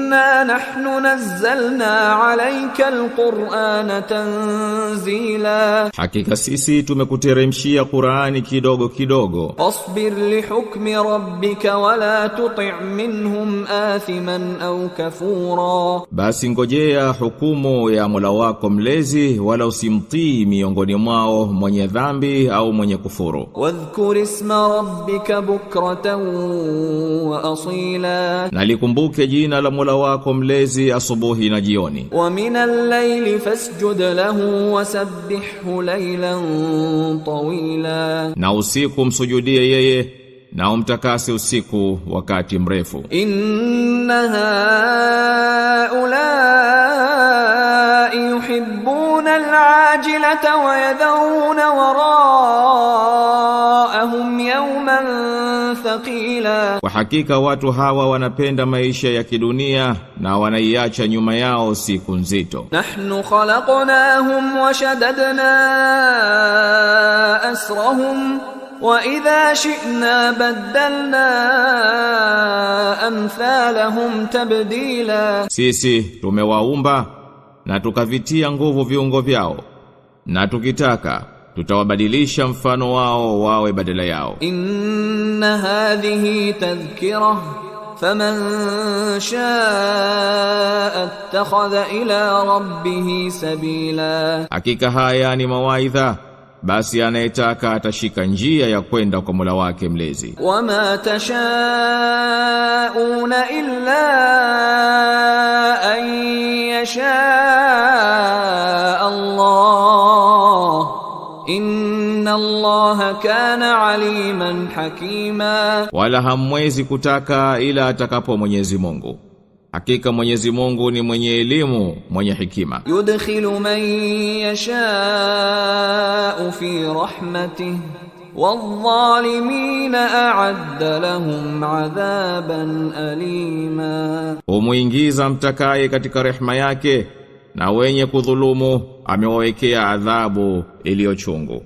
Inna nahnu nazzalna alayka alqur'ana tanzila, hakika sisi tumekuteremshia Qur'ani kidogo kidogo. Fasbir li hukmi rabbika wala tuti' minhum athiman au kafura, basi ngojea hukumu ya Mola wako mlezi wala usimtii miongoni mwao mwenye dhambi au mwenye kufuru. Wadhkur isma rabbika bukratan wa asila, na likumbuke jina la Mola wako mlezi asubuhi na jioni. Wa minal layli fasjud lahu wasabbihhu laylan tawila, na usiku msujudie yeye na umtakase usiku wakati mrefu. Inna haulai yuhibbuna al-ajilata wa yadhuruna waraahum yawman thaqila, kwa hakika watu hawa wanapenda maisha ya kidunia na wanaiacha nyuma yao siku nzito. Nahnu khalaqnahum wa shaddadna asrahum wa idha shi'na baddalna amthalahum tabdila, sisi tumewaumba na tukavitia nguvu viungo vyao, na tukitaka tutawabadilisha mfano wao wawe badala yao. Inna hadhihi tadhkira faman shaa ittakhadha ila rabbih sabila, hakika haya ni mawaidha, basi anayetaka atashika njia ya kwenda kwa Mola wake mlezi. Wama tashauna illa an yasha Allah, inna Allaha kana aliman hakima, wala hamwezi kutaka ila atakapo Mwenyezi Mungu, hakika Mwenyezi Mungu ni mwenye elimu, mwenye hikima. Yudkhilu man yasha'u fi rahmatihi wadh-dhalimina a'adda lahum 'adhaban alima, humuingiza mtakaye katika rehema yake, na wenye kudhulumu amewawekea adhabu iliyochungu.